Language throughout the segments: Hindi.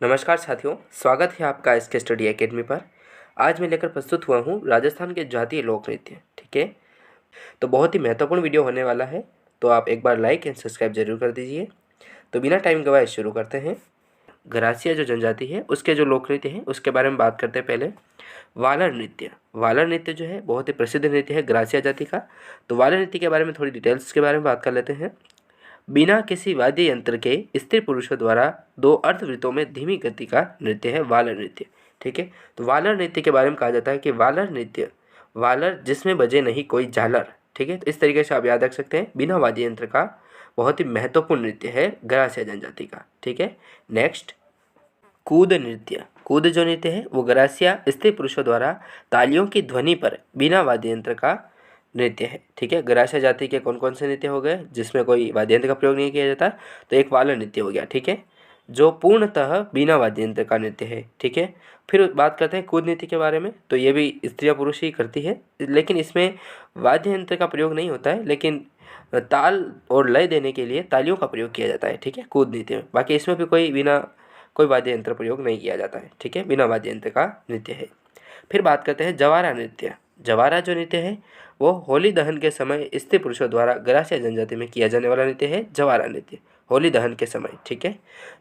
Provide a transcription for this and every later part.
नमस्कार साथियों, स्वागत है आपका इसके स्टडी एकेडमी पर। आज मैं लेकर प्रस्तुत हुआ हूँ राजस्थान के जातीय लोक नृत्य। ठीक है, तो बहुत ही महत्वपूर्ण वीडियो होने वाला है, तो आप एक बार लाइक एंड सब्सक्राइब जरूर कर दीजिए। तो बिना टाइम गवाए शुरू करते हैं। गरासिया जो जनजाति है उसके जो लोक नृत्य हैं उसके बारे में बात करते हैं। पहले वालर नृत्य। वालर नृत्य जो है बहुत ही प्रसिद्ध नृत्य है गरासिया जाति का। तो वालर नृत्य के बारे में थोड़ी डिटेल्स के बारे में बात कर लेते हैं। बिना किसी वाद्य यंत्र के स्त्री पुरुषों द्वारा दो अर्धवृत्तों में धीमी गति का नृत्य है वालर नृत्य। ठीक है, तो वालर नृत्य के बारे में कहा जाता है कि वालर नृत्य, वालर जिसमें बजे नहीं कोई झालर। ठीक है, तो इस तरीके से आप याद रख सकते हैं। बिना वाद्य यंत्र का बहुत ही महत्वपूर्ण नृत्य है गरासिया जनजाति का। ठीक है, नेक्स्ट कूद नृत्य। कूद जो नृत्य है वो गरासिया स्त्री पुरुषों द्वारा तालियों की ध्वनि पर बिना वाद्य यंत्र का नृत्य है। ठीक है, गरासिया जाति के कौन कौन से नृत्य हो गए जिसमें कोई वाद्य यंत्र का प्रयोग नहीं किया जाता? तो एक वालर नृत्य हो गया। ठीक है, जो पूर्णतः बिना वाद्य यंत्र का नृत्य है। ठीक है, फिर बात करते हैं कूद नृत्य के बारे में। तो ये भी स्त्रियाँ पुरुष ही करती है, लेकिन इसमें वाद्य यंत्र का प्रयोग नहीं होता है, लेकिन ताल और लय देने के लिए तालियों का प्रयोग किया जाता है। ठीक है, कूद नृत्य में। बाकी इसमें भी कोई वाद्य यंत्र प्रयोग नहीं किया जाता है। ठीक है, बिना वाद्य यंत्र का नृत्य है। फिर बात करते हैं जवारा नृत्य। जवारा जो नृत्य है वो होली दहन के समय स्त्री पुरुषों द्वारा गरासिया जनजाति में किया जाने वाला नृत्य है जवारा नृत्य, होली दहन के समय। ठीक है,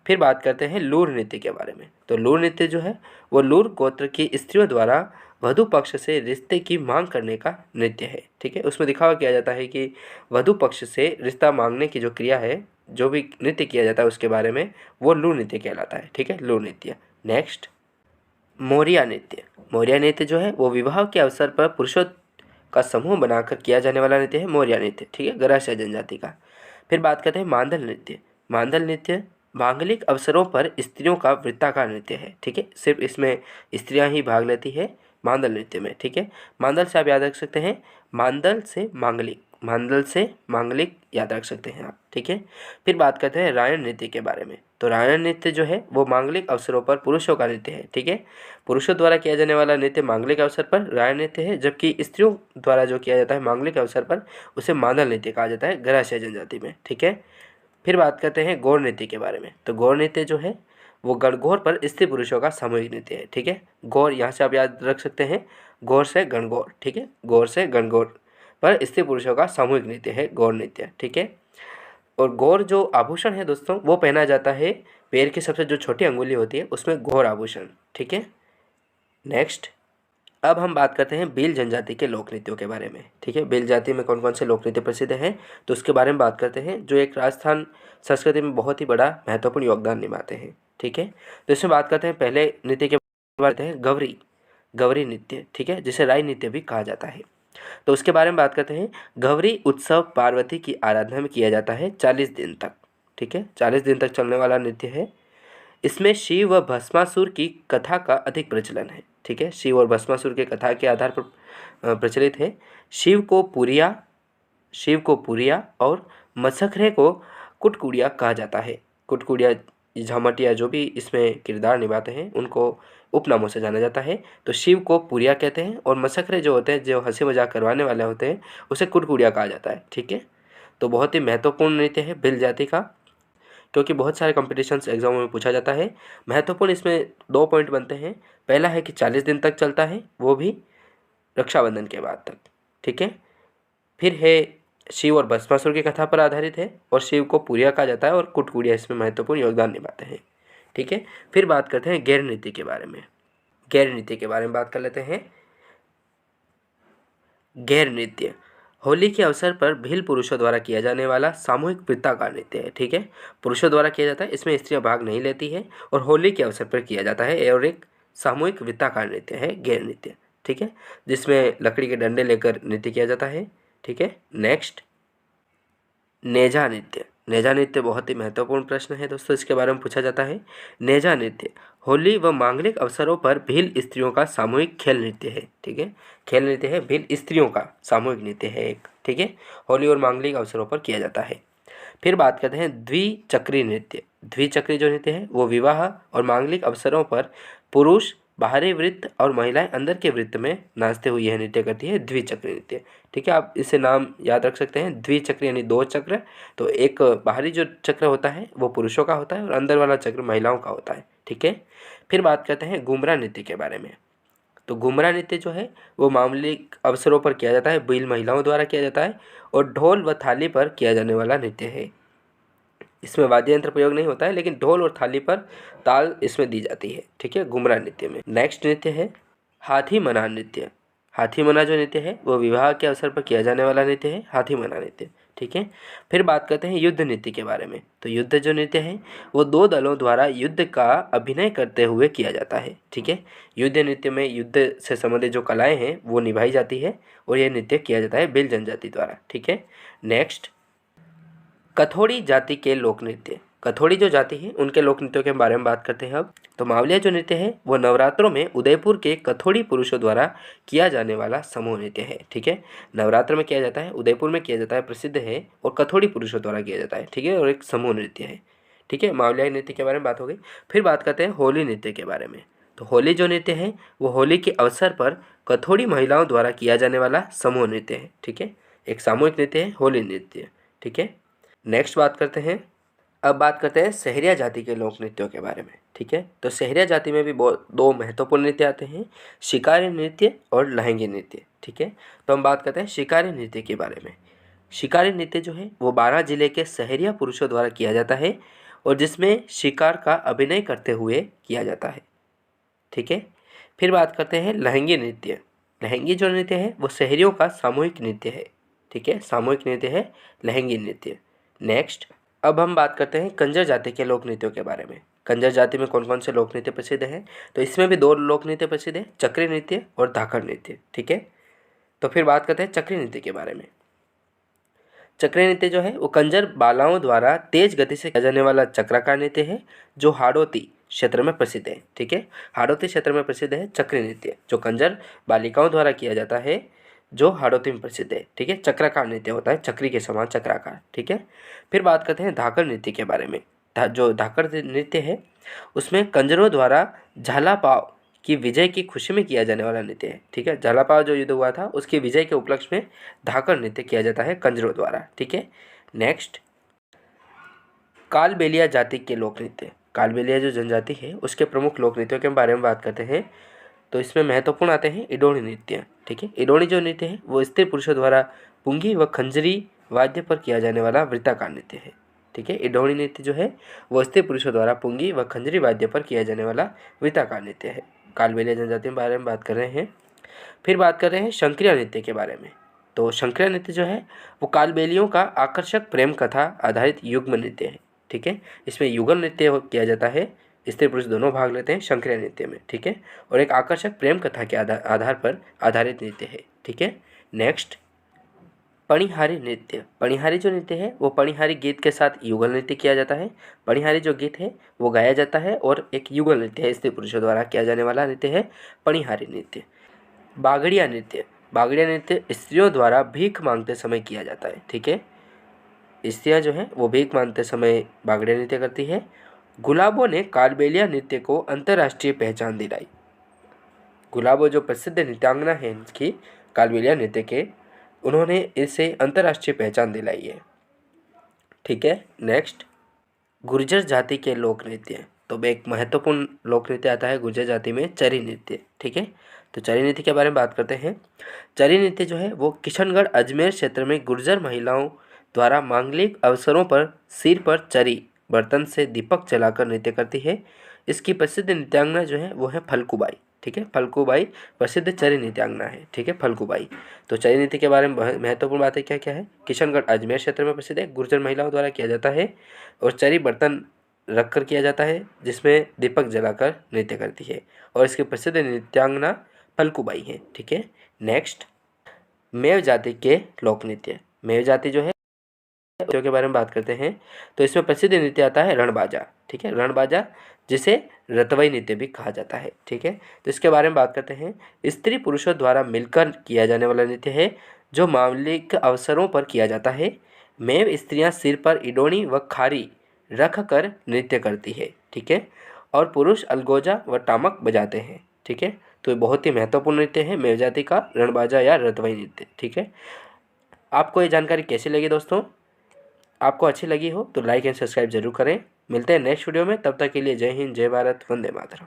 फिर बात करते हैं लूर नृत्य के बारे में। तो लूर नृत्य जो है वो लूर गोत्र की स्त्रियों द्वारा वधु पक्ष से रिश्ते की मांग करने का नृत्य है। ठीक है, उसमें दिखावा किया जाता है कि वधु पक्ष से रिश्ता मांगने की जो क्रिया है, जो भी नृत्य किया जाता है उसके बारे में, वो लूर नृत्य कहलाता है। ठीक है, लूर नृत्य। नेक्स्ट मोरिया नृत्य। मोरिया नृत्य जो है वो विवाह के अवसर पर पुरुषों का समूह बनाकर किया जाने वाला नृत्य है मोरिया नृत्य। ठीक है, गरासिया जनजाति का। फिर बात करते हैं मांदल नृत्य। मांदल नृत्य मांगलिक अवसरों पर स्त्रियों का वृत्ताकार नृत्य है। ठीक है, सिर्फ इसमें स्त्रियां ही भाग लेती है मांदल नृत्य में। ठीक है, मांदल से आप याद रख सकते हैं, मांदल से मांगलिक, मांदल से मांगलिक याद रख सकते हैं आप। ठीक है, फिर बात करते हैं रायण नृत्य के बारे में। तो रायण नृत्य जो है वो मांगलिक अवसरों पर पुरुषों का नृत्य है। ठीक है, पुरुषों द्वारा किया जाने वाला नृत्य मांगलिक अवसर पर रायण नृत्य है, जबकि स्त्रियों द्वारा जो किया जाता है मांगलिक अवसर पर उसे मांदल नृत्य कहा जाता है गरासिया जनजाति में। ठीक है, फिर बात करते हैं गौर नृत्य के बारे में। तो गौर नृत्य जो है वो गणगौर पर स्त्री पुरुषों का सामूहिक नृत्य है। ठीक है, गौर यहाँ से आप याद रख सकते हैं, गौर से गणगौर। ठीक है, गौर से गणगौर पर स्त्री पुरुषों का सामूहिक नृत्य है गौर नृत्य। ठीक है, और गौर जो आभूषण है दोस्तों वो पहना जाता है पैर की सबसे जो छोटी अंगुली होती है उसमें गौर आभूषण। ठीक है, नेक्स्ट अब हम बात करते हैं भील जनजाति के लोक नृत्यों के बारे में। ठीक है, भील जाति में कौन कौन से लोक नृत्य प्रसिद्ध हैं तो उसके बारे में बात करते हैं, जो एक राजस्थान संस्कृति में बहुत ही बड़ा महत्वपूर्ण योगदान निभाते हैं। ठीक है, तो इसमें बात करते हैं पहले नृत्य के बारे में, गौरी गौरी नृत्य। ठीक है, जिसे राई नृत्य भी कहा जाता है। तो उसके बारे में बात करते हैं। गौरी उत्सव पार्वती की आराधना में किया जाता है 40 दिन तक। ठीक है, 40 दिन तक चलने वाला नृत्य है। इसमें शिव व भस्मासुर की कथा का अधिक प्रचलन है। ठीक है, शिव और भस्मासुर के कथा के आधार पर प्रचलित है। शिव को पुरिया और मसखरे को कुटकुड़िया कहा जाता है। कुटकुड़िया झामटिया जो भी इसमें किरदार निभाते हैं उनको उपनामों से जाना जाता है। तो शिव को पुरिया कहते हैं और मसखरे जो होते हैं, जो हंसी मजाक करवाने वाले होते हैं, उसे कुटकुड़िया कहा जाता है। ठीक है, तो बहुत ही महत्वपूर्ण नृत्य है भील जाति का, क्योंकि बहुत सारे कॉम्पिटिशन्स एग्जामों में पूछा जाता है। महत्वपूर्ण इसमें 2 पॉइंट बनते हैं। पहला है कि 40 दिन तक चलता है, वो भी रक्षाबंधन के बाद तक। ठीक है, फिर है शिव और भस्मासुर की कथा पर आधारित है और शिव को पुरिया कहा जाता है और कुटकुड़िया इसमें महत्वपूर्ण योगदान निभाते हैं। ठीक है, फिर बात करते हैं गैर नृत्य के बारे में। गैर नृत्य के बारे में बात कर लेते हैं। गैर नृत्य होली के अवसर पर भील पुरुषों द्वारा किया जाने वाला सामूहिक वृत्ताकार नृत्य है। ठीक है, पुरुषों द्वारा किया जाता है, इसमें स्त्रियां भाग नहीं लेती है और होली के अवसर पर किया जाता है और एक सामूहिक वृत्ताकार नृत्य है गैर नृत्य। ठीक है, जिसमें लकड़ी के डंडे लेकर नृत्य किया जाता है। ठीक है, नेक्स्ट नेजा नृत्य। नेजा नृत्य बहुत ही महत्वपूर्ण प्रश्न है दोस्तों, इसके बारे में पूछा जाता है। नेजा नृत्य होली व मांगलिक अवसरों पर भील स्त्रियों का सामूहिक खेल नृत्य है। ठीक है, खेल नृत्य है, भील स्त्रियों का सामूहिक नृत्य है एक। ठीक है, होली और मांगलिक अवसरों पर किया जाता है। फिर बात करते हैं द्विचक्री नृत्य। द्विचक्री जो नृत्य है वो विवाह और मांगलिक अवसरों पर पुरुष बाहरी वृत्त और महिलाएं अंदर के वृत्त में नाचते हुए यह नृत्य करती है, द्विचक्री नृत्य। ठीक है, आप इसे नाम याद रख सकते हैं, द्विचक्र यानी 2 चक्र। तो एक बाहरी जो चक्र होता है वो पुरुषों का होता है और अंदर वाला चक्र महिलाओं का होता है। ठीक है। फिर बात करते हैं घुमरा नृत्य के बारे में। तो घुमरा नृत्य जो है वो मामूली अवसरों पर किया जाता है, बील महिलाओं द्वारा किया जाता है और ढोल व थाली पर किया जाने वाला नृत्य है। इसमें वाद्य यंत्र प्रयोग नहीं होता है, लेकिन ढोल और थाली पर ताल इसमें दी जाती है, ठीक है, घुमरा नृत्य में। नेक्स्ट नृत्य है हाथी मना नृत्य। हाथी मना जो नृत्य है वो विवाह के अवसर पर किया जाने वाला नृत्य है, हाथी मना नृत्य, ठीक है। फिर बात करते हैं युद्ध नृत्य के बारे में। तो युद्ध जो नृत्य है वो दो दलों द्वारा युद्ध का अभिनय करते हुए किया जाता है, ठीक है। युद्ध नृत्य में युद्ध से संबंधित जो कलाएं हैं वो निभाई जाती है और यह नृत्य किया जाता है भिल जनजाति द्वारा, ठीक है। नेक्स्ट कथोड़ी जाति के लोक नृत्य। कथोड़ी जो जाति है उनके लोक नृत्यों के बारे में बात करते हैं अब। तो मावलिया जो नृत्य है वो नवरात्रों में उदयपुर के कथोड़ी पुरुषों द्वारा किया जाने वाला समूह नृत्य है, ठीक है। नवरात्र में किया जाता है, उदयपुर में किया जाता है, प्रसिद्ध है और कथोड़ी पुरुषों द्वारा किया जाता है, ठीक है, और एक समूह नृत्य है, ठीक है। मावलिया नृत्य के बारे में बात हो गई। फिर बात करते हैं होली नृत्य के बारे में। तो होली जो नृत्य है वो होली के अवसर पर कथोड़ी महिलाओं द्वारा किया जाने वाला समूह नृत्य है, ठीक है। एक सामूहिक नृत्य है होली नृत्य, ठीक है। नेक्स्ट बात करते हैं, अब बात करते हैं सहरिया जाति के लोक नृत्यों के बारे में, ठीक है। तो सहरिया जाति में भी दो महत्वपूर्ण नृत्य आते हैं, शिकारी नृत्य और लहंगी नृत्य, ठीक है। तो हम बात करते हैं शिकारी नृत्य के बारे में। शिकारी नृत्य जो है वो 12 जिले के सहरिया पुरुषों द्वारा किया जाता है और जिसमें शिकार का अभिनय करते हुए किया जाता है, ठीक है। फिर बात करते हैं लहंगी नृत्य। लहंगी जो नृत्य है वो सहरियों का सामूहिक नृत्य है, ठीक है, सामूहिक नृत्य है लहंगी नृत्य। नेक्स्ट अब हम बात करते हैं कंजर जाति के लोक नृत्यों के बारे में। कंजर जाति में कौन कौन से लोक नृत्य प्रसिद्ध हैं? तो इसमें भी दो लोक नृत्य प्रसिद्ध हैं, चक्री नृत्य और धाकड़ नृत्य, ठीक है। तो फिर बात करते हैं चक्री नृत्य के बारे में। चक्री नृत्य जो है वो कंजर बालाओं द्वारा तेज गति से किया जाने वाला चक्राकार नृत्य है जो हाड़ौती क्षेत्र में प्रसिद्ध है, ठीक है। हाड़ौती क्षेत्र में प्रसिद्ध है चक्री नृत्य जो कंजर बालिकाओं द्वारा किया जाता है, जो हाड़ौती में प्रसिद्ध है, ठीक है। चक्राकार नृत्य होता है, चक्री के समान चक्राकार, ठीक है। फिर बात करते हैं धाकड़ नृत्य के बारे में। जो धाकड़ नृत्य है उसमें कंजरों द्वारा झालापाव की विजय की खुशी में किया जाने वाला नृत्य है, ठीक है। झालापाव जो युद्ध हुआ था उसकी विजय के उपलक्ष्य में धाकड़ नृत्य किया जाता है कंजरों द्वारा, ठीक है। नेक्स्ट कालबेलिया जाति के लोक नृत्य। कालबेलिया जो जनजाति है उसके प्रमुख लोक नृत्यों के बारे में बात करते हैं। तो इसमें महत्वपूर्ण आते हैं इडोणी नृत्य, ठीक है। इडोणी जो नृत्य है वो स्त्री पुरुषों द्वारा पुंगी व खंजरी वाद्य पर किया जाने वाला वृत्ताकार नृत्य है, ठीक है। इडोणी नृत्य जो है वो स्त्री पुरुषों द्वारा पुंगी व खंजरी वाद्य पर किया जाने वाला वृत्ताकार नृत्य है। कालबेलिया जनजाति के बारे में बात कर रहे हैं। फिर बात कर रहे हैं शंकरिया नृत्य के बारे में। तो शंकरिया नृत्य जो है वो कालबेलियों का आकर्षक प्रेम कथा आधारित युग्म नृत्य है, ठीक है। इसमें युगल नृत्य किया जाता है, स्त्री पुरुष दोनों भाग लेते हैं शंकरिया नृत्य में, ठीक है। और एक आकर्षक प्रेम कथा के आधार पर आधारित नृत्य है, ठीक है। नेक्स्ट पणिहारी नृत्य। पणिहारी जो नृत्य है वो पणिहारी गीत के साथ युगल नृत्य किया जाता है। पणिहारी जो गीत है वो गाया जाता है और एक युगल नृत्य है, स्त्री पुरुषों द्वारा किया जाने वाला नृत्य है पणिहारी नृत्य। बागड़िया नृत्य। बागड़िया नृत्य स्त्रियों द्वारा भीख मांगते समय किया जाता है, ठीक है। स्त्रियाँ जो हैं वो भीख मांगते समय बागड़िया नृत्य करती है। गुलाबों ने कालबेलिया नृत्य को अंतर्राष्ट्रीय पहचान दिलाई। गुलाबो जो प्रसिद्ध नृत्यांगना है इनकी कालबेलिया नृत्य के, उन्होंने इसे अंतर्राष्ट्रीय पहचान दिलाई है, ठीक है। नेक्स्ट गुर्जर जाति के लोक नृत्य। तो एक महत्वपूर्ण लोक नृत्य आता है गुर्जर जाति में चरी नृत्य, ठीक है। तो चरी नृत्य के बारे में बात करते हैं। चरी नृत्य जो है वो किशनगढ़ अजमेर क्षेत्र में गुर्जर महिलाओं द्वारा मांगलिक अवसरों पर सिर पर चरी बर्तन से दीपक जलाकर नृत्य करती है। इसकी प्रसिद्ध नृत्यांगना जो है वो है फल्गुबाई, ठीक है। फल्गुबाई प्रसिद्ध चरी नृत्यांगना है, ठीक है, फल्गुबाई। तो चरी नृत्य के बारे में महत्वपूर्ण बातें क्या क्या है? किशनगढ़ अजमेर क्षेत्र में प्रसिद्ध है, गुर्जर महिलाओं द्वारा किया जाता है और चरी बर्तन रख कर किया जाता है जिसमें दीपक जलाकर नृत्य करती है और इसकी प्रसिद्ध नृत्यांगना फल्गुबाई है, ठीक है। नेक्स्ट मेव जाति के लोक नृत्य। मेव जाति जो है के बारे में बात करते हैं। तो इसमें प्रसिद्ध नृत्य आता है रणबाजा, ठीक है, रणबाजा जिसे रतवई नृत्य भी कहा जाता है, ठीक है। तो इसके बारे में बात करते हैं। स्त्री पुरुषों द्वारा मिलकर किया जाने वाला नृत्य है जो मामूलिक अवसरों पर किया जाता है। मेव स्त्रियां सिर पर इडोनी व खारी रख कर नृत्य करती है, ठीक है, और पुरुष अलगोजा व टामक बजाते हैं, ठीक है। तो ये बहुत ही महत्वपूर्ण नृत्य है मेव जाति का रणबाजा या रतवई नृत्य, ठीक है। आपको ये जानकारी कैसी लगी दोस्तों? आपको अच्छी लगी हो तो लाइक एंड सब्सक्राइब जरूर करें। मिलते हैं नेक्स्ट वीडियो में, तब तक के लिए जय हिंद, जय भारत, वंदे मातरम।